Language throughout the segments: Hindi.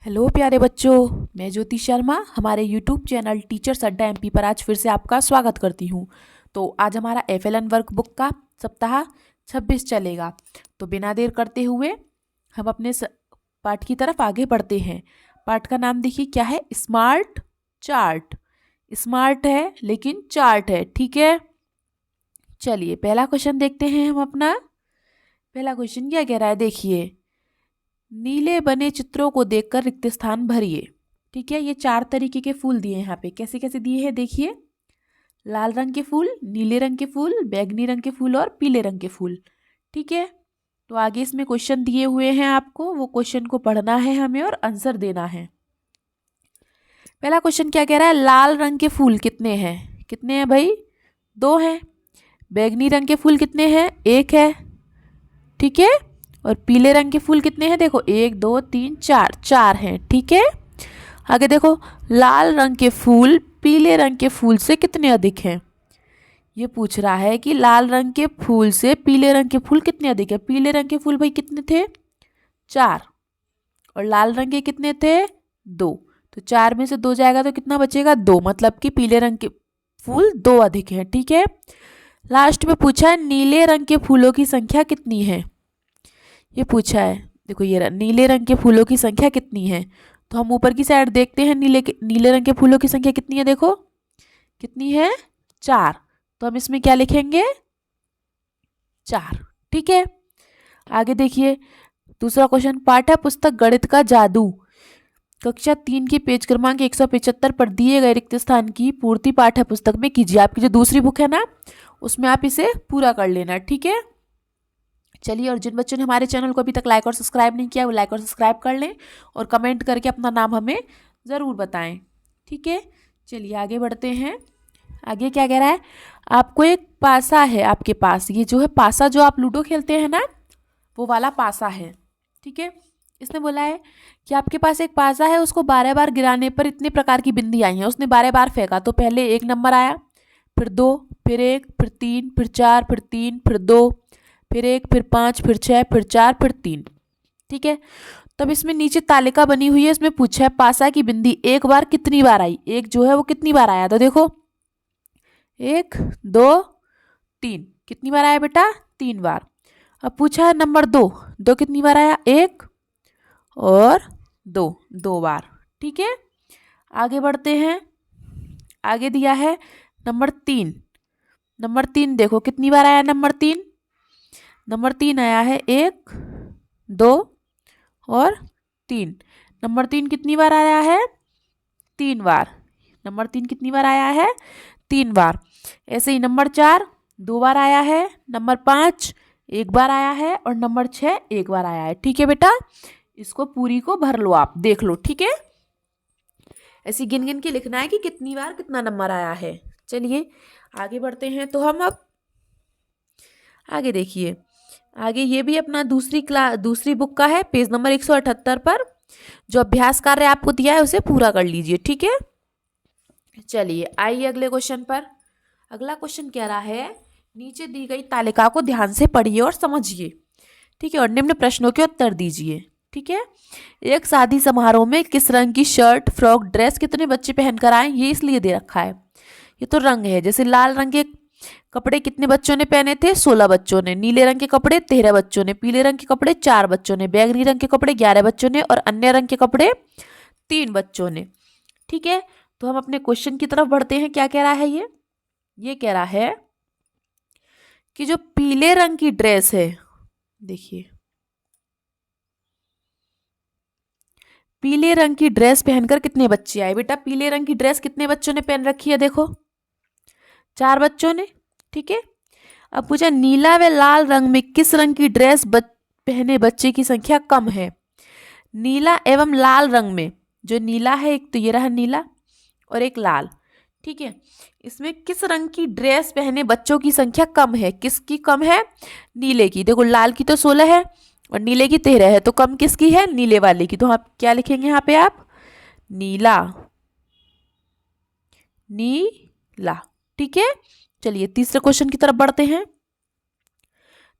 हेलो प्यारे बच्चों, मैं ज्योति शर्मा हमारे यूट्यूब चैनल टीचर्स अड्डा एमपी पर आज फिर से आपका स्वागत करती हूँ। तो आज हमारा एफएलएन वर्कबुक का सप्ताह 26 चलेगा। तो बिना देर करते हुए हम अपने पाठ की तरफ आगे बढ़ते हैं। पाठ का नाम देखिए क्या है, स्मार्ट चार्ट। स्मार्ट है लेकिन चार्ट है, ठीक है। चलिए पहला क्वेश्चन देखते हैं हम अपना। पहला क्वेश्चन क्या कह रहा है, देखिए, नीले बने चित्रों को देखकर रिक्त स्थान भरिए। ठीक है, ये 4 तरीके के फूल दिए हैं यहाँ पे। कैसे कैसे दिए हैं देखिए, लाल रंग के फूल, नीले रंग के फूल, बैंगनी रंग के फूल और पीले रंग के फूल। ठीक है, तो आगे इसमें क्वेश्चन दिए हुए हैं आपको, वो क्वेश्चन को पढ़ना है हमें और आंसर देना है। पहला क्वेश्चन क्या कह रहा है, लाल रंग के फूल कितने हैं? कितने हैं भाई? 2 हैं। बैंगनी रंग के फूल कितने हैं? 1 है। ठीक है, और पीले रंग के फूल कितने हैं? देखो 1 2 3 4, 4 हैं। ठीक है, आगे देखो, लाल रंग के फूल पीले रंग के फूल से कितने अधिक हैं? ये पूछ रहा है कि लाल रंग के फूल से पीले रंग के फूल कितने अधिक है। पीले रंग के फूल भाई कितने थे? 4। और लाल रंग के कितने थे? 2। तो 4 में से 2 जाएगा तो कितना बचेगा? 2, मतलब कि पीले रंग के फूल 2 अधिक हैं। ठीक है, लास्ट में पूछा है नीले रंग के फूलों की संख्या कितनी है। ये पूछा है, देखो ये नीले रंग के फूलों की संख्या कितनी है। तो हम ऊपर की साइड देखते हैं, नीले रंग के फूलों की संख्या कितनी है। देखो कितनी है? 4। तो हम इसमें क्या लिखेंगे? 4। ठीक है, आगे देखिए दूसरा क्वेश्चन, पाठ्य पुस्तक गणित का जादू कक्षा 3 के पेज क्रमांक 175 पर दिए गए रिक्त स्थान की पूर्ति पाठ्य पुस्तक में कीजिए। आपकी जो दूसरी बुक है ना, उसमें आप इसे पूरा कर लेना। ठीक है, चलिए, और जिन बच्चों ने हमारे चैनल को अभी तक लाइक और सब्सक्राइब नहीं किया वो लाइक और सब्सक्राइब कर लें और कमेंट करके अपना नाम हमें ज़रूर बताएं। ठीक है, चलिए आगे बढ़ते हैं। आगे क्या कह रहा है, आपको एक पासा है आपके पास। ये जो है पासा, जो आप लूडो खेलते हैं ना, वो वाला पासा है। ठीक है, इसने बोला है कि आपके पास एक पासा है, उसको 12 बार गिराने पर इतने प्रकार की बिंदी आई हैं। उसने 12 बार फेंका तो पहले 1 नंबर आया, फिर 2, फिर 1, फिर 3, फिर 4, फिर 3, फिर 2, फिर 1, फिर 5, फिर 6, फिर 4, फिर 3। ठीक है, तब इसमें नीचे तालिका बनी हुई है, इसमें पूछा है पासा की बिंदी एक बार कितनी बार आई। एक जो है वो कितनी बार आया, तो देखो 1 2 3, कितनी बार आया बेटा? 3 बार। अब पूछा है नंबर 2, 2 कितनी बार आया? 1 और 2, 2 बार। ठीक है, आगे बढ़ते हैं। आगे दिया है नंबर 3। नंबर 3 देखो कितनी बार आया नंबर 3? नंबर 3 आया है 1 2 और 3। नंबर 3 कितनी बार आया है? 3 बार। नंबर 3 कितनी बार आया है? 3 बार। ऐसे ही नंबर 4 2 बार आया है, नंबर 5 1 बार आया है और नंबर 6 1 बार आया है। ठीक है बेटा, इसको पूरी को भर लो, आप देख लो। ठीक है, ऐसे गिन गिन के लिखना है कि कितनी बार कितना नंबर आया है। चलिए आगे बढ़ते हैं। तो हम अब आगे देखिए, आगे ये भी अपना दूसरी बुक का है, पेज नंबर 178 पर जो अभ्यास कार्य आपको दिया है उसे पूरा कर लीजिए। ठीक है, चलिए आइए अगले क्वेश्चन पर। अगला क्वेश्चन कह रहा है, नीचे दी गई तालिका को ध्यान से पढ़िए और समझिए। ठीक है, और निम्न प्रश्नों के उत्तर दीजिए। ठीक है, एक शादी समारोह में किस रंग की शर्ट फ्रॉक ड्रेस कितने बच्चे पहनकर आए, ये इसलिए दे रखा है। ये तो रंग है, जैसे लाल रंग के कपड़े कितने बच्चों ने पहने थे? 16 बच्चों ने। नीले रंग के कपड़े 13 बच्चों ने। पीले रंग के कपड़े 4 बच्चों ने। बैंगनी रंग के कपड़े 11 बच्चों ने और अन्य रंग के कपड़े 3 बच्चों ने। ठीक है, तो हम अपने क्वेश्चन की तरफ बढ़ते हैं। क्या कह रहा है ये कह रहा है कि जो पीले रंग की ड्रेस है, देखिए पीले रंग की ड्रेस पहनकर कितने बच्चे आए। बेटा पीले रंग की ड्रेस कितने बच्चों ने पहन रखी है? देखो 4 बच्चों ने। ठीक है, अब पूछा नीला व लाल रंग में किस रंग की ड्रेस पहने बच्चे की संख्या कम है। नीला एवं लाल रंग में, जो नीला है, एक तो ये रहा नीला और एक लाल। ठीक है, इसमें किस रंग की ड्रेस पहने बच्चों की संख्या कम है? किसकी कम है? नीले की। देखो लाल की तो 16 है और नीले की 13 है, तो कम किसकी है? नीले वाले की। तो आप क्या लिखेंगे यहाँ पे? आप नीला, नीला। ठीक है, चलिए तीसरे क्वेश्चन की तरफ बढ़ते हैं।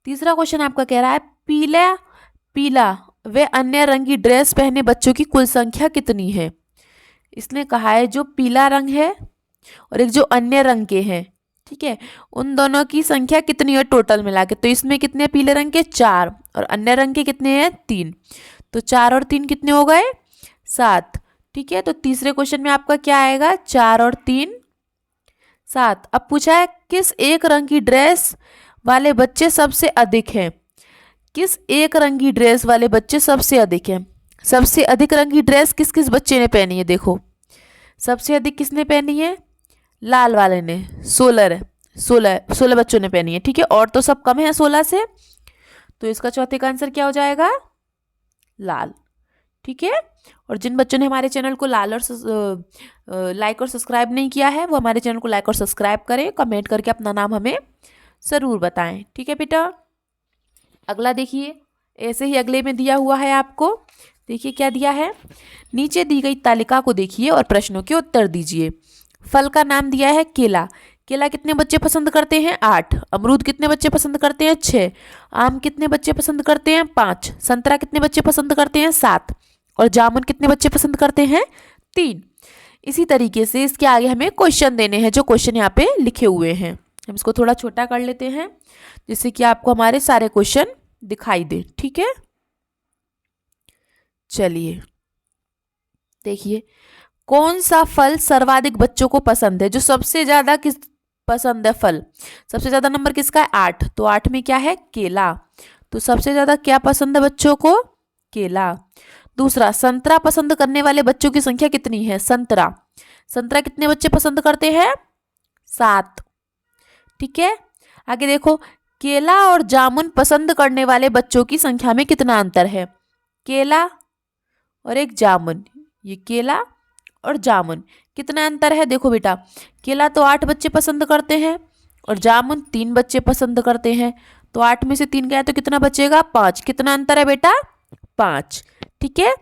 तीसरा क्वेश्चन आपका कह रहा है, पीला पीला वे अन्य रंग की ड्रेस पहने बच्चों की कुल संख्या कितनी है। इसने कहा है जो पीला रंग है और एक जो अन्य रंग के हैं, ठीक है, उन दोनों की संख्या कितनी है टोटल मिला के। तो इसमें कितने पीले रंग के 4 और अन्य रंग के कितने हैं 3। तो 4 और 3 कितने हो गए 7। ठीक है, तो तीसरे क्वेश्चन में आपका क्या आएगा 4 और 3 7। अब पूछा है किस एक रंग की ड्रेस वाले बच्चे सबसे अधिक हैं। किस एक रंग की ड्रेस वाले बच्चे सबसे अधिक हैं। सबसे अधिक रंग की ड्रेस किस किस बच्चे ने पहनी है। देखो सबसे अधिक किसने पहनी है, लाल वाले ने, 16 बच्चों ने पहनी है। ठीक है, और तो सब कम है 16 से, तो इसका चौथे का आंसर क्या हो जाएगा लाल। ठीक है, और जिन बच्चों ने हमारे चैनल को लाइक और सब्सक्राइब नहीं किया है वो हमारे चैनल को लाइक और सब्सक्राइब करें, कमेंट करके अपना नाम हमें ज़रूर बताएं। ठीक है बेटा, अगला देखिए, ऐसे ही अगले में दिया हुआ है आपको। देखिए क्या दिया है, नीचे दी गई तालिका को देखिए और प्रश्नों के उत्तर दीजिए। फल का नाम दिया है केला। केला कितने बच्चे पसंद करते हैं 8। अमरूद कितने बच्चे पसंद करते हैं 6। आम कितने बच्चे पसंद करते हैं 5। संतरा कितने बच्चे पसंद करते हैं 7। और जामुन कितने बच्चे पसंद करते हैं 3। इसी तरीके से इसके आगे हमें क्वेश्चन देने हैं, जो क्वेश्चन यहाँ पे लिखे हुए हैं। हम इसको थोड़ा छोटा कर लेते हैं जिससे कि आपको हमारे सारे क्वेश्चन दिखाई दे। ठीक है, चलिए देखिए, कौन सा फल सर्वाधिक बच्चों को पसंद है। जो सबसे ज्यादा किस पसंद है फल, सबसे ज्यादा नंबर किसका है 8, तो 8 में क्या है केला। तो सबसे ज्यादा क्या पसंद है बच्चों को, केला। दूसरा, संतरा पसंद करने वाले बच्चों की संख्या कितनी है। संतरा, संतरा कितने बच्चे पसंद करते हैं 7। ठीक है, आगे देखो, केला और जामुन पसंद करने वाले बच्चों की संख्या में कितना अंतर है। केला और एक जामुन, ये केला और जामुन कितना अंतर है। देखो बेटा, केला तो 8 बच्चे पसंद करते हैं और जामुन 3 बच्चे पसंद करते हैं। तो 8 में से 3 गया तो कितना बचेगा 5। कितना अंतर है बेटा 5। ठीक है,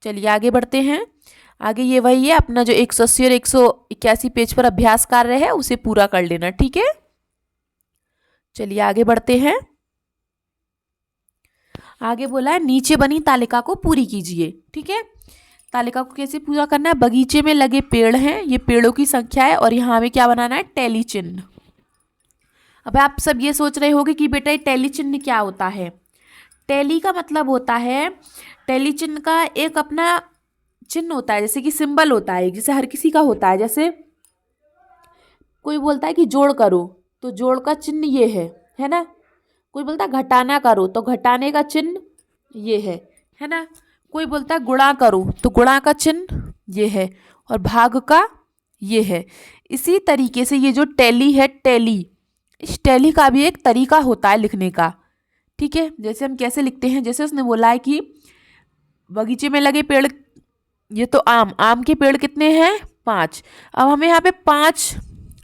चलिए आगे बढ़ते हैं। आगे ये वही है अपना जो 180 और 181 पेज पर अभ्यास कार्य है उसे पूरा कर लेना। ठीक है, चलिए आगे बढ़ते हैं। आगे बोला है नीचे बनी तालिका को पूरी कीजिए। ठीक है, तालिका को कैसे पूरा करना है, बगीचे में लगे पेड़ हैं, ये पेड़ों की संख्या है और यहाँ हमें क्या बनाना है टैली चिन्ह। अब आप सब ये सोच रहे होंगे कि बेटा ये टैली चिन्ह क्या होता है। टैली का मतलब होता है, टैली चिन्ह का एक अपना चिन्ह होता है, जैसे कि सिंबल होता है, जैसे हर किसी का होता है। जैसे कोई बोलता है कि जोड़ करो तो जोड़ का चिन्ह ये है ना। कोई बोलता है घटाना करो तो घटाने का चिन्ह ये है ना। कोई बोलता है गुणा करो तो गुणा का चिन्ह ये है और भाग का ये है। इसी तरीके से ये जो टैली है, टैली, इस टैली का भी एक तरीका होता है लिखने का। ठीक है, जैसे हम कैसे लिखते हैं, जैसे उसने बोला है कि बगीचे में लगे पेड़, ये तो आम के पेड़ कितने हैं 5। अब हमें यहाँ पे 5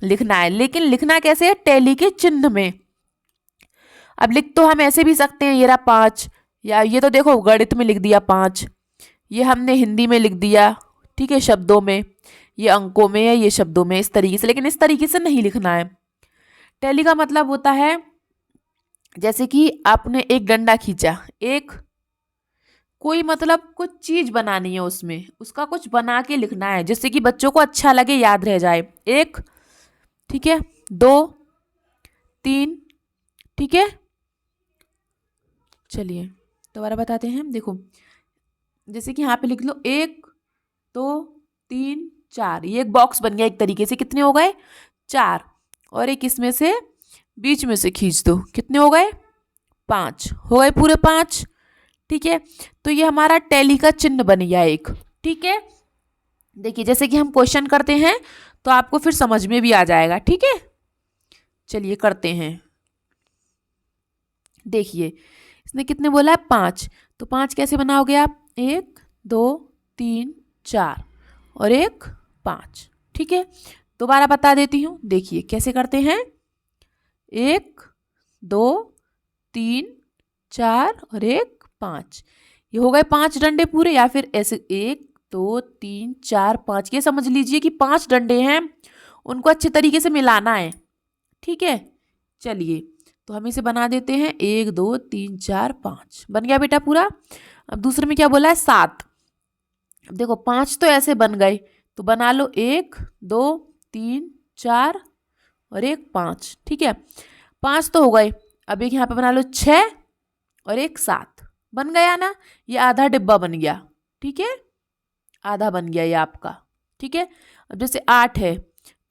लिखना है, लेकिन लिखना कैसे है टैली के चिन्ह में। अब लिख तो हम ऐसे भी सकते हैं, ये रहा 5, या ये तो देखो गणित में लिख दिया 5, ये हमने हिंदी में लिख दिया, ठीक है शब्दों में, ये अंकों में है, ये शब्दों में, इस तरीके से। लेकिन इस तरीके से नहीं लिखना है। टैली का मतलब होता है जैसे कि आपने एक डंडा खींचा, एक कोई मतलब कुछ चीज बनानी है उसमें, उसका कुछ बना के लिखना है जिससे कि बच्चों को अच्छा लगे, याद रह जाए। 1, ठीक है, 2, 3, ठीक है। चलिए दोबारा बताते हैं। देखो जैसे कि यहाँ पे लिख लो 1, 2, 3, 4, ये एक बॉक्स बन गया एक तरीके से। कितने हो गए 4, और एक इसमें से बीच में से खींच दो, कितने हो गए 5, हो गए पूरे 5। ठीक है, तो ये हमारा टैली का चिन्ह बन गया एक। ठीक है, देखिए जैसे कि हम क्वेश्चन करते हैं तो आपको फिर समझ में भी आ जाएगा। ठीक है, चलिए करते हैं। देखिए इसने कितने बोला है 5, तो 5 कैसे बनाओगे आप, 1, 2, 3, 4 और 1, 5। ठीक है, दोबारा बता देती हूँ, देखिए कैसे करते हैं। 1, 2, 3, 4 और 1, 5, ये हो गए 5 डंडे पूरे। या फिर ऐसे 1, 2, 3, 4, 5, ये समझ लीजिए कि 5 डंडे हैं, उनको अच्छे तरीके से मिलाना है। ठीक है, चलिए तो हम इसे बना देते हैं। 1, 2, 3, 4, 5 बन गया बेटा पूरा। अब दूसरे में क्या बोला है 7। अब देखो 5 तो ऐसे बन गए, तो बना लो 1 2 3 4 और एक 5। ठीक है, 5 तो हो गए। अब एक यहाँ पे बना लो 6 और एक 7। बन गया ना, ये आधा डिब्बा बन गया। ठीक है, आधा बन गया ये आपका। ठीक है, अब जैसे 8 है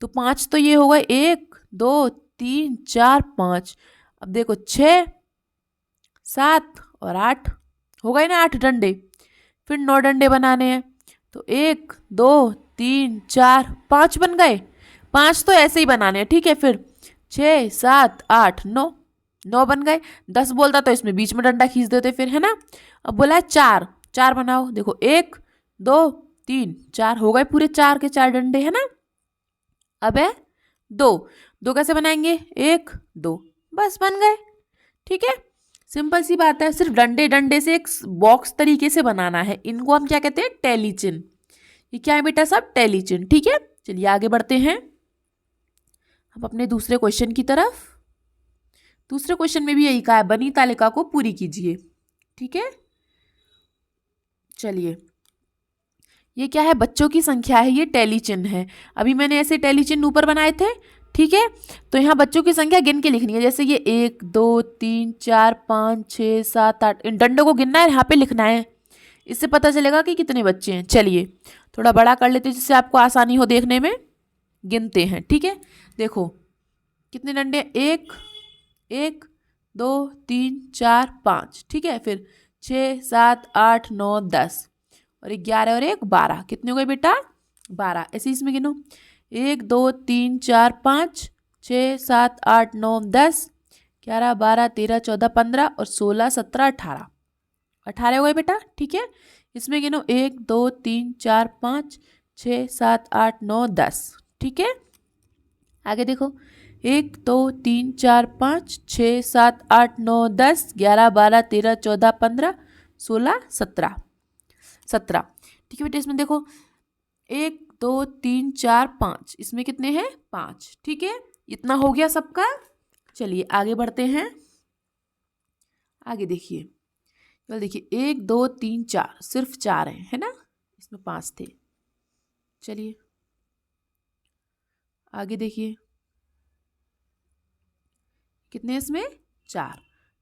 तो 5 तो ये हो गए 1 2 3 4 5। अब देखो 6 7 और 8 हो गए ना 8 डंडे। फिर 9 डंडे बनाने हैं, तो 1 2 3 4 5 बन गए। 5 तो ऐसे ही बनाने हैं। ठीक है, फिर 6 7 8 9, 9 बन गए। 10 बोलता तो इसमें बीच में डंडा खींच देते फिर, है ना। अब बोला है 4, 4 बनाओ। देखो 1 2 3 4 हो गए पूरे 4 के 4 डंडे, है ना। अब है 2, 2 कैसे बनाएंगे 1 2, बस बन गए। ठीक है, सिंपल सी बात है। सिर्फ डंडे डंडे से एक बॉक्स तरीके से बनाना है। इनको हम क्या कहते हैं, टैली चिन्ह। ये क्या है बेटा, सब टैली चिन्ह। ठीक है, चलिए आगे बढ़ते हैं हम अपने दूसरे क्वेश्चन की तरफ। दूसरे क्वेश्चन में भी यही कहा है, बनी तालिका को पूरी कीजिए। ठीक है, चलिए ये क्या है, बच्चों की संख्या है, ये टैली चिन्ह है। अभी मैंने ऐसे टैली चिन्ह ऊपर बनाए थे। ठीक है, तो यहाँ बच्चों की संख्या गिन के लिखनी है। जैसे ये 1 2 3 4 5 6 7 8, इन डंडों को गिनना है, यहाँ पे लिखना है। इससे पता चलेगा कि कितने बच्चे हैं। चलिए थोड़ा बड़ा कर लेते हैं जिससे आपको आसानी हो देखने में। गिनते हैं। ठीक है, देखो कितने डंडे, 1 1 2 3 4 5। ठीक है, फिर 6 7 8 9 10 और 11 और 1 12। कितने हो गए बेटा, 12। ऐसे इसमें गिनो, 1 2 3 4 5 6 7 8 9 10 11 12 13 14 15 और 16 17 18, 18 हो गए बेटा। ठीक है, इसमें गिनो 1 2 3 4 5 6 7 8 9 10। ठीक है, आगे देखो 1 2 3 4 5 6 7 8 9 10 11 12 13 14 15 16 17, 17। ठीक है बेटा, इसमें देखो 1 2 3 4 5, इसमें कितने हैं 5। ठीक है, इतना हो गया सबका। चलिए आगे बढ़ते हैं। आगे देखिए, चल देखिए 1 2 3 4, सिर्फ 4 हैं, है ना, इसमें 5 थे। चलिए आगे देखिए, कितने इसमें 4।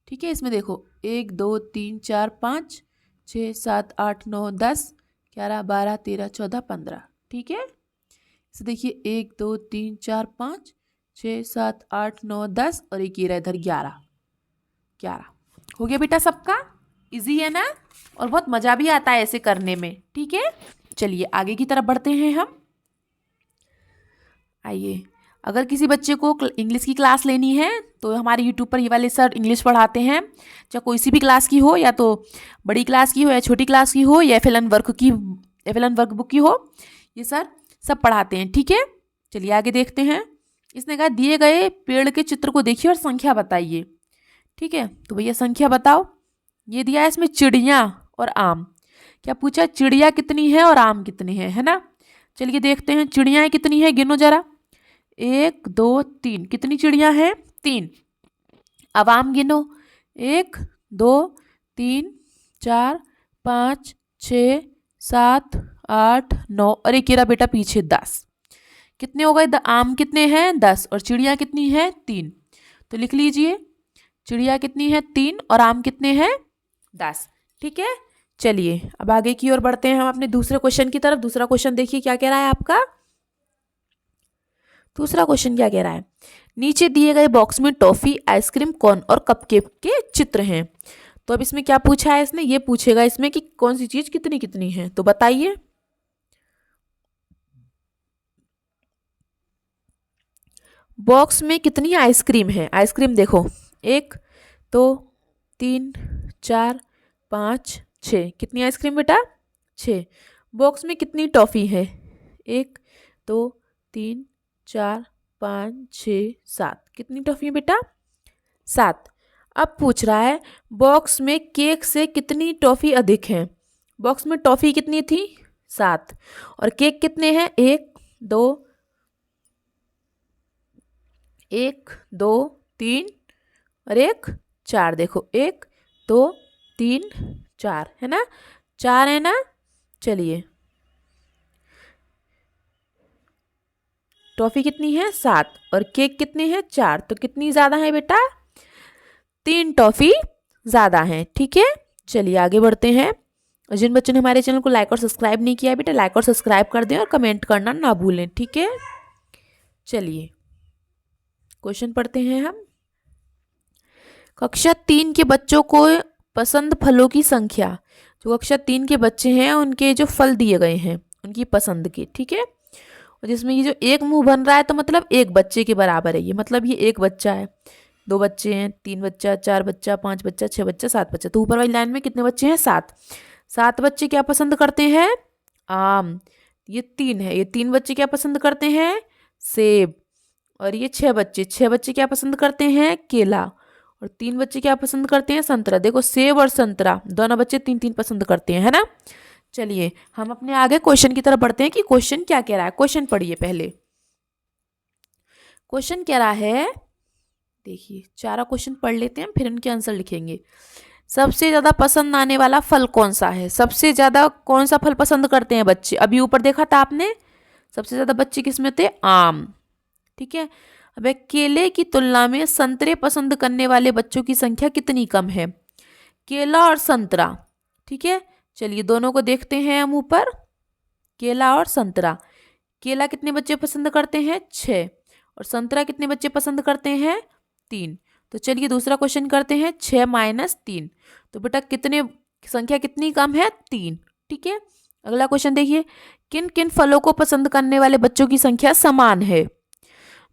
ठीक है, इसमें देखो 1 2 3 4 5 6 7 8 9 10 11 12 13 14 15। ठीक है, इसे देखिए 1 2 3 4 5 6 7 8 9 10 और एक ये रहा इधर 11, 11 हो गया बेटा सबका। इजी है ना, और बहुत मज़ा भी आता है ऐसे करने में। ठीक है, चलिए आगे की तरफ बढ़ते हैं हम। आइए, अगर किसी बच्चे को इंग्लिश की क्लास लेनी है तो हमारे यूट्यूब पर ये वाले सर इंग्लिश पढ़ाते हैं। चाहे कोई सी भी क्लास की हो, या तो बड़ी क्लास की हो या छोटी क्लास की हो या FLN वर्क की, FLN वर्क बुक की हो, ये सर सब पढ़ाते हैं। ठीक है, चलिए आगे देखते हैं। इसने कहा दिए गए पेड़ के चित्र को देखिए और संख्या बताइए। ठीक है, तो भैया संख्या बताओ। ये दिया है इसमें चिड़िया और आम। क्या पूछा, चिड़िया कितनी है और आम कितने हैं, है ना। चलिए देखते हैं चिड़ियाएँ कितनी है, गिनो जरा। 1 2 3, कितनी चिड़ियाँ हैं 3। अब आम गिनो, 1 2 3 4 5 6 7 8 9 और एक गिरा बेटा पीछे 10। कितने हो गए, आम कितने हैं 10 और चिड़िया कितनी है 3। तो लिख लीजिए, चिड़िया कितनी है 3 और आम कितने हैं 10। ठीक है, चलिए अब आगे की ओर बढ़ते हैं हम अपने दूसरे क्वेश्चन की तरफ। दूसरा क्वेश्चन देखिए क्या कह रहा है आपका। दूसरा क्वेश्चन क्या कह रहा है, नीचे दिए गए बॉक्स में टॉफी, आइसक्रीम, कॉर्न और कपकेक के चित्र हैं। तो अब इसमें क्या पूछा है, इसने ये पूछेगा इसमें कि कौन सी चीज कितनी कितनी है, तो बताइए। बॉक्स में कितनी आइसक्रीम है, आइसक्रीम देखो 1 2 3 4 5 6, कितनी आइसक्रीम बेटा 6। बॉक्स में कितनी टॉफी है, 1 2 3 4 5 6 7, कितनी टॉफी है बेटा 7। अब पूछ रहा है बॉक्स में केक से कितनी टॉफी अधिक है। बॉक्स में टॉफी कितनी थी 7 और केक कितने हैं 1 2 1 2 3 और 1 4। देखो 1 2 3 4 है ना, 4 है ना। चलिए टॉफी कितनी है 7 और केक कितने हैं 4, तो कितनी ज़्यादा है बेटा 3 टॉफी ज़्यादा हैं। ठीक है, चलिए आगे बढ़ते हैं। और जिन बच्चों ने हमारे चैनल को लाइक और सब्सक्राइब नहीं किया है बेटा लाइक और सब्सक्राइब कर दें और कमेंट करना ना भूलें। ठीक है, चलिए क्वेश्चन पढ़ते हैं हम। कक्षा 3 के बच्चों को पसंद फलों की संख्या, जो कक्षा 3 के बच्चे हैं उनके जो फल दिए गए हैं उनकी पसंद के। ठीक है, और जिसमें ये जो एक मुंह बन रहा है तो मतलब एक बच्चे के बराबर है ये, मतलब ये एक बच्चा है, 2 बच्चे हैं, 3 बच्चा, 4 बच्चा, 5 बच्चा, 6 बच्चा, 7 बच्चा, तो ऊपर वाली लाइन में कितने बच्चे हैं 7। 7 बच्चे क्या पसंद करते हैं आम, ये 3 है, ये 3 बच्चे क्या पसंद करते हैं सेब, और ये 6 बच्चे क्या पसंद करते हैं केला, और 3 बच्चे क्या पसंद करते हैं संतरा। देखो सेब और संतरा दोनों बच्चे 3-3 पसंद करते हैं, है ना। चलिए हम अपने आगे क्वेश्चन की तरफ बढ़ते हैं कि क्वेश्चन क्या कह रहा है। क्वेश्चन पढ़िए पहले, क्वेश्चन कह रहा है, देखिए चारों क्वेश्चन पढ़ लेते हैं फिर इनके आंसर लिखेंगे। सबसे ज्यादा पसंद आने वाला फल कौन सा है, सबसे ज्यादा कौन सा फल पसंद करते हैं बच्चे, अभी ऊपर देखा था आपने सबसे ज्यादा बच्चे किसमें थे आम। ठीक है, अब केले की तुलना में संतरे पसंद करने वाले बच्चों की संख्या कितनी कम है, केला और संतरा। ठीक है, चलिए दोनों को देखते हैं हम ऊपर, केला और संतरा। केला कितने बच्चे पसंद करते हैं 6, और संतरा कितने बच्चे पसंद करते हैं 3। तो चलिए दूसरा क्वेश्चन करते हैं, 6 माइनस 3, तो बेटा कितने संख्या कितनी कम है 3। ठीक है, अगला क्वेश्चन देखिए, किन किन फलों को पसंद करने वाले बच्चों की संख्या समान है,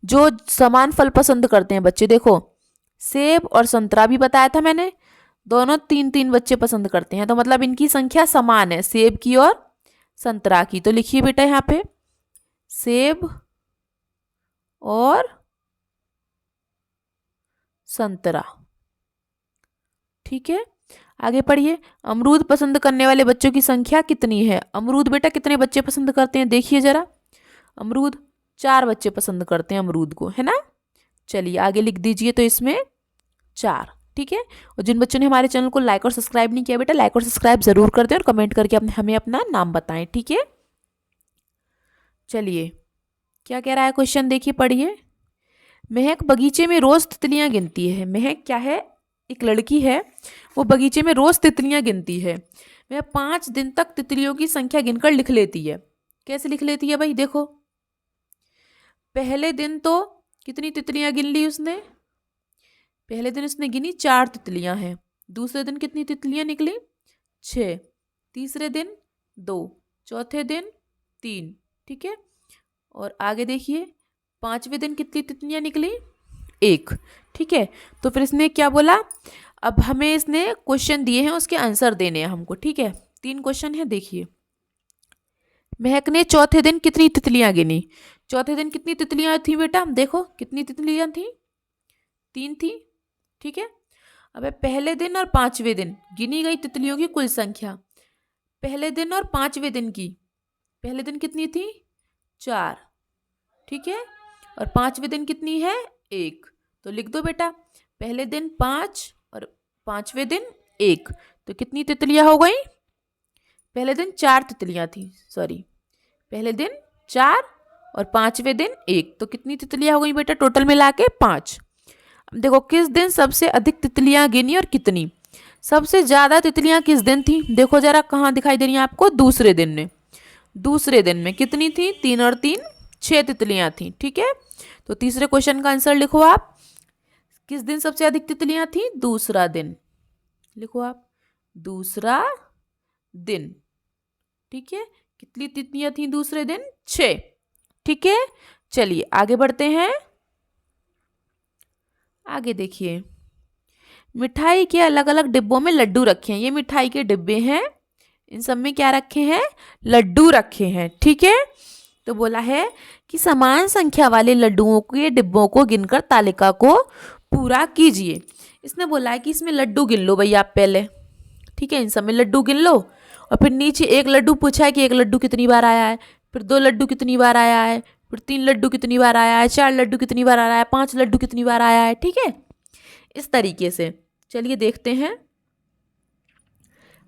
जो समान फल पसंद करते हैं बच्चे, देखो सेब और संतरा भी बताया था मैंने, दोनों 3-3 बच्चे पसंद करते हैं, तो मतलब इनकी संख्या समान है सेब की और संतरा की। तो लिखिए बेटा यहाँ पे सेब और संतरा। ठीक है, आगे पढ़िए, अमरूद पसंद करने वाले बच्चों की संख्या कितनी है। अमरूद बेटा कितने बच्चे पसंद करते हैं देखिए जरा, अमरूद 4 बच्चे पसंद करते हैं अमरूद को, है ना। चलिए आगे लिख दीजिए, तो इसमें 4। ठीक है, और जिन बच्चों ने हमारे चैनल को लाइक और सब्सक्राइब नहीं किया बेटा लाइक और सब्सक्राइब जरूर कर दें और कमेंट करके हमें अपना नाम बताएं। ठीक है, चलिए क्या कह रहा है क्वेश्चन देखिए पढ़िए। महक बगीचे में रोज तितलियां गिनती है, महक क्या है एक लड़की है, वो बगीचे में रोज तितलियां गिनती है, वह 5 दिन तक तितलियों की संख्या गिनकर लिख लेती है। कैसे लिख लेती है भाई, देखो पहले दिन तो कितनी तितलियां गिन ली उसने, पहले दिन उसने गिनी 4 तितलियां हैं, दूसरे दिन कितनी तितलियां निकली 6, तीसरे दिन 2, चौथे दिन 3। ठीक है, और आगे देखिए 5वें दिन कितनी तितलियां निकली 1। ठीक है, तो फिर इसने क्या बोला, अब हमें इसने क्वेश्चन दिए हैं उसके आंसर देने हैं हमको। ठीक है, 3 क्वेश्चन है देखिए। महक ने चौथे दिन कितनी तितलियां गिनी, चौथे दिन कितनी तितलियां थी बेटा, देखो कितनी तितलियां थी 3 थी। ठीक है, अब पहले दिन और 5वें दिन गिनी गई तितलियों की कुल संख्या, पहले दिन और 5वें दिन की, पहले दिन कितनी थी 4। ठीक है, और 5वें दिन कितनी है 1, तो लिख दो बेटा पहले दिन 5 और 5वें दिन 1, तो कितनी तितलियां हो गई, पहले दिन 4 तितलियां थी, सॉरी पहले दिन 4 और 5वें दिन 1, तो कितनी तितलियां हो गई बेटा टोटल मिला के 5। अब देखो किस दिन सबसे अधिक तितलियां गिनी और कितनी, सबसे ज्यादा तितलियां किस दिन थी, देखो जरा कहाँ दिखाई दे रही है आपको, दूसरे दिन में, दूसरे दिन में कितनी थी 3 और 3 6 तितलियां थी। ठीक है, तो तीसरे क्वेश्चन का आंसर लिखो आप, किस दिन सबसे अधिक तितलियां थी, दूसरा दिन, लिखो आप दूसरा दिन। ठीक है, कितनी तितलियां थी दूसरे दिन 6। ठीक है, चलिए आगे बढ़ते हैं। आगे देखिए, मिठाई के अलग अलग डिब्बों में लड्डू रखे हैं, ये मिठाई के डिब्बे हैं, इन सब में क्या रखे हैं लड्डू रखे हैं। ठीक है, तो बोला है कि समान संख्या वाले लड्डुओं के डिब्बों को गिनकर तालिका को पूरा कीजिए। इसने बोला है कि इसमें लड्डू गिन लो भैया आप पहले। ठीक है, इन सब में लड्डू गिन लो, और फिर नीचे एक लड्डू पूछा है कि एक लड्डू कितनी बार आया है, फिर 2 लड्डू कितनी बार आया है, फिर 3 लड्डू कितनी बार आया है, 4 लड्डू कितनी बार आया है, 5 लड्डू कितनी बार आया है। ठीक है, इस तरीके से चलिए देखते हैं।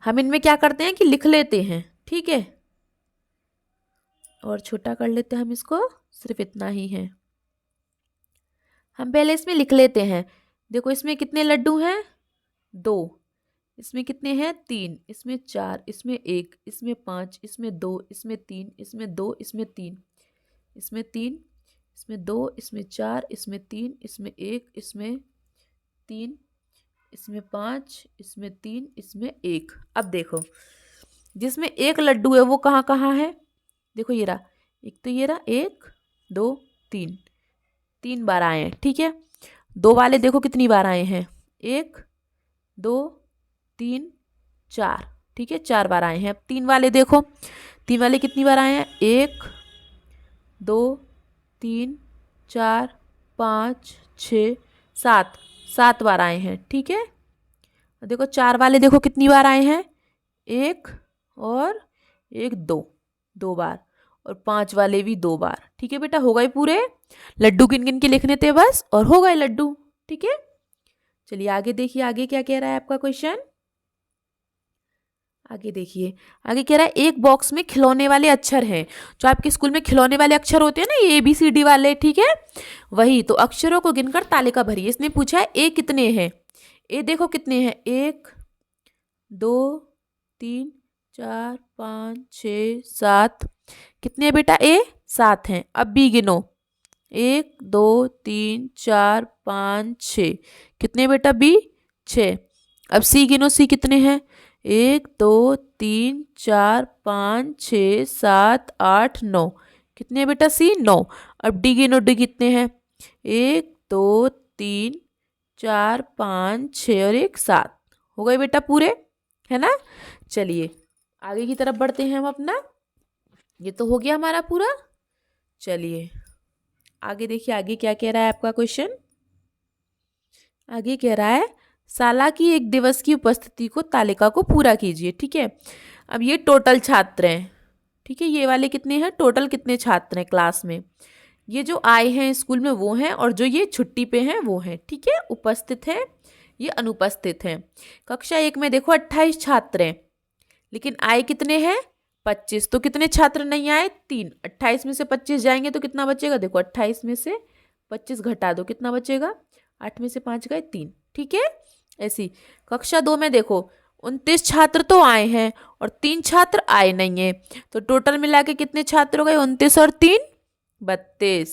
हम इनमें क्या करते हैं कि लिख लेते हैं, ठीक है, और छोटा कर लेते हैं हम इसको, सिर्फ इतना ही है। हम पहले इसमें लिख लेते हैं। देखो इसमें कितने लड्डू हैं, 2, इसमें कितने हैं, 3, इसमें 4, इसमें 1, इसमें 5, इसमें 2, इसमें 3, इसमें 2, इसमें 3, इसमें 3, इसमें 2, इसमें 4, इसमें 3, इसमें 1, इसमें 3, इसमें 5, इसमें 3, इसमें 1। अब देखो जिसमें एक लड्डू है वो कहाँ कहाँ है, देखो ये रहा, एक तो ये रहा, 1 2 3, 3 बार आए हैं, ठीक है। 2 वाले देखो कितनी बार आए हैं, 1 2 3 4, ठीक है, 4 बार आए हैं। अब 3 वाले देखो, 3 वाले कितनी बार आए हैं, 1 2 3 4 5 6 7, 7 बार आए हैं, ठीक है। देखो 4 वाले देखो कितनी बार आए हैं, 1 और 1 2, 2 बार, और 5 वाले भी 2 बार, ठीक है बेटा। हो गए पूरे लड्डू, किन किन के लिखने थे बस, और हो गए लड्डू, ठीक है। चलिए आगे देखिए, आगे क्या कह रहा है आपका क्वेश्चन। आगे देखिए, आगे कह रहा है एक बॉक्स में खिलौने वाले अक्षर हैं। जो आपके स्कूल में खिलौने वाले अक्षर होते हैं ना, ये ABCD वाले, ठीक है, वही। तो अक्षरों को गिनकर तालिका भरिए। इसने पूछा है ए कितने हैं, ए देखो कितने हैं, 1 2 3 4 5 6 7, कितने हैं बेटा, ए 7 हैं। अब बी गिनो, 1 2 3 4 5 6, कितने बेटा बी, 6। अब सी गिनो, सी कितने हैं, 1 2 3 4 5 6 7 8 9, कितने बेटा सी, 9। अब डी गिनो, डी कितने हैं, 1 2 3 4 5 6 और 1 7। हो गए बेटा पूरे, है ना। चलिए आगे की तरफ बढ़ते हैं हम अपना। ये तो हो गया हमारा पूरा। चलिए आगे देखिए, आगे क्या कह रहा है आपका क्वेश्चन। आगे कह रहा है साला की एक दिवस की उपस्थिति को तालिका को पूरा कीजिए, ठीक है। अब ये टोटल छात्र हैं, ठीक है, ये वाले कितने हैं, टोटल कितने छात्र हैं क्लास में। ये जो आए हैं स्कूल में वो हैं, और जो ये छुट्टी पे हैं वो हैं, ठीक है। उपस्थित हैं, ये अनुपस्थित हैं। कक्षा 1 में देखो 28 छात्र हैं, लेकिन आए कितने हैं, 25। तो कितने छात्र नहीं आए, 3। 28 में से 25 जाएंगे तो कितना बचेगा, देखो 28 में से 25 घटा दो, कितना बचेगा, 8 में से 5 गए 3, ठीक है। ऐसी कक्षा 2 में देखो 29 छात्र तो आए हैं और 3 छात्र आए नहीं हैं, तो टोटल मिला के कितने छात्र हो गए, 29 और 3 32,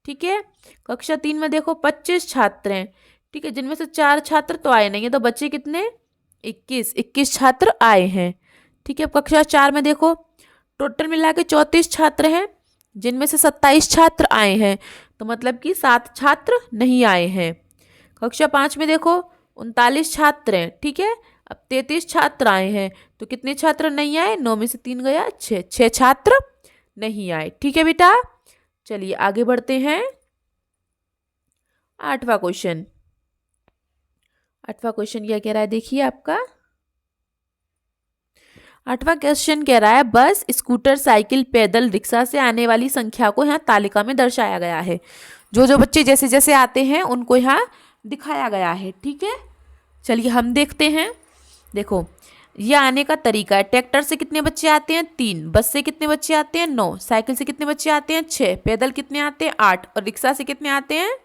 ठीक है। कक्षा 3 में देखो 25 छात्र हैं, ठीक है, जिनमें से 4 छात्र तो आए नहीं है, तो बच्चे कितने, 21 छात्र आए हैं, ठीक है। अब कक्षा 4 में देखो टोटल मिला के 34 छात्र हैं, जिनमें से 27 छात्र आए हैं, तो मतलब कि 7 छात्र नहीं आए हैं। कक्षा 5 में देखो 39 छात्र हैं, ठीक है। अब 33 छात्र आए हैं, तो कितने छात्र नहीं आए, 9 में से 3 गया 6 छात्र नहीं आए, ठीक है बेटा। चलिए आगे बढ़ते हैं। 8वां क्वेश्चन। 8वां क्वेश्चन क्या कह रहा है, देखिए आपका 8वां क्वेश्चन कह रहा है बस, स्कूटर, साइकिल, पैदल, रिक्शा से आने वाली संख्या को यहाँ तालिका में दर्शाया गया है। जो जो बच्चे जैसे जैसे आते हैं उनको यहाँ दिखाया गया है, ठीक है। चलिए हम देखते हैं। देखो ये आने का तरीका है। ट्रैक्टर से कितने बच्चे आते हैं, 3। बस से कितने बच्चे आते हैं, 9। साइकिल से कितने बच्चे आते हैं, 6। पैदल कितने आते हैं, 8। और रिक्शा से कितने आते हैं,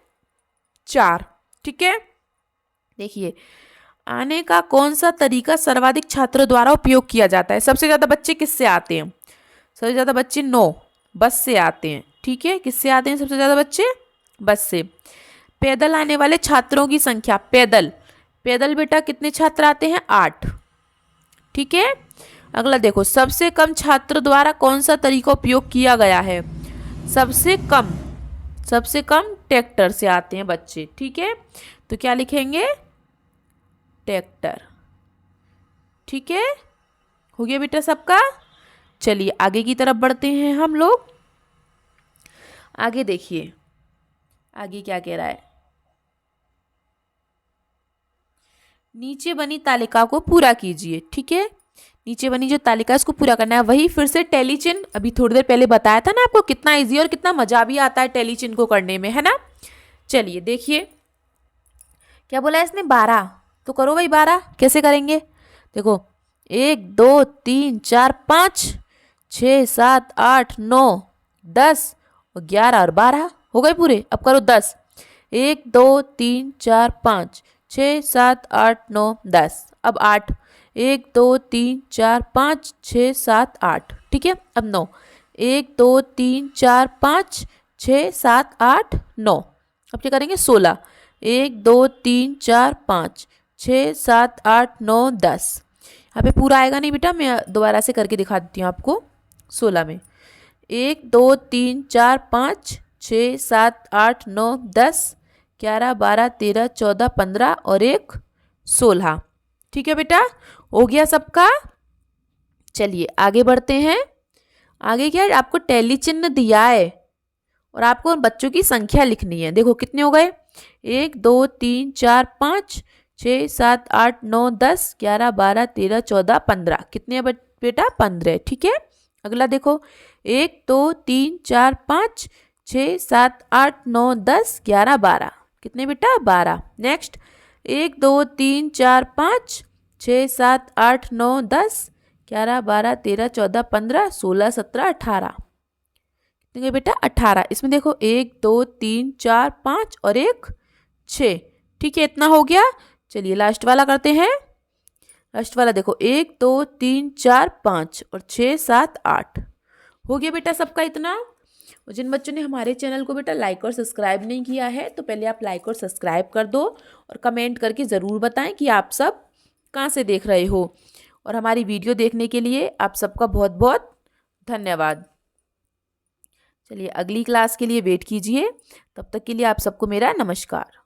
4, ठीक है। देखिए आने का कौन सा तरीका सर्वाधिक छात्रों द्वारा उपयोग किया जाता है। सबसे ज़्यादा बच्चे किससे आते हैं, सबसे ज़्यादा बच्चे 9 बस से आते हैं, ठीक है। किससे आते हैं सबसे ज़्यादा बच्चे, बस से। पैदल आने वाले छात्रों की संख्या, पैदल बेटा कितने छात्र आते हैं, 8, ठीक है। अगला देखो सबसे कम छात्र द्वारा कौन सा तरीका उपयोग किया गया है। सबसे कम ट्रैक्टर से आते हैं बच्चे, ठीक है। तो क्या लिखेंगे, ट्रैक्टर, ठीक है। हो गया बेटा सबका। चलिए आगे की तरफ बढ़ते हैं हम लोग। आगे देखिए आगे क्या कह रहा है। नीचे बनी तालिका को पूरा कीजिए, ठीक है। नीचे बनी जो तालिका है उसको पूरा करना है। वही फिर से टैली चिन्ह, अभी थोड़ी देर पहले बताया था ना आपको, कितना इजी और कितना मजा भी आता है टैली चिन्ह को करने में, है ना। चलिए देखिए क्या बोला है इसने, 12। तो करो भाई 12, कैसे करेंगे। देखो 1 2 3 4 5 6 7 8 9 10 और 11 और 12 हो गए पूरे। अब करो 10। 1 2 3 4 5 6 7 8 9 10। अब 8। 1 2 3 4 5 6 7 8। ठीक है। अब 9। 1 2 3 4 5 6 7 8 9। अब क्या करेंगे 16। 1 2 3 4 5 6 7 8 9 10। यहाँ पे पूरा आएगा नहीं बेटा, मैं दोबारा से करके दिखा देती हूँ आपको। 16 में 1 2 3 4 5 6 7 8 9 10 11 12 13 14 15 और 1 16। ठीक है बेटा, हो गया सबका। चलिए आगे बढ़ते हैं। आगे क्या है, आपको टैली चिन्ह दिया है और आपको उन बच्चों की संख्या लिखनी है। देखो कितने हो गए, 1 2 3 4 5 6 7 8 9 10 11 12 13 14 15। कितने हैं बेटा, 15। ठीक है। अगला देखो, 1 2 3 4 5 6 7 8 9 10 11 12। कितने बेटा, 12। नेक्स्ट, 1 2 3 4 5 6 7 8 9 10 11 12 13 14 15 16 17 18। कितने बेटा, 18। इसमें देखो 1 2 3 4 5 और 1 6। ठीक है, इतना हो गया। चलिए लास्ट वाला करते हैं। लास्ट वाला देखो, 1 2 3 4 5 और 6 7 8। हो गया बेटा सबका इतना। और जिन बच्चों ने हमारे चैनल को बेटा लाइक और सब्सक्राइब नहीं किया है तो पहले आप लाइक और सब्सक्राइब कर दो और कमेंट करके ज़रूर बताएं कि आप सब कहाँ से देख रहे हो। और हमारी वीडियो देखने के लिए आप सबका बहुत बहुत धन्यवाद। चलिए अगली क्लास के लिए वेट कीजिए, तब तक के लिए आप सबको मेरा नमस्कार।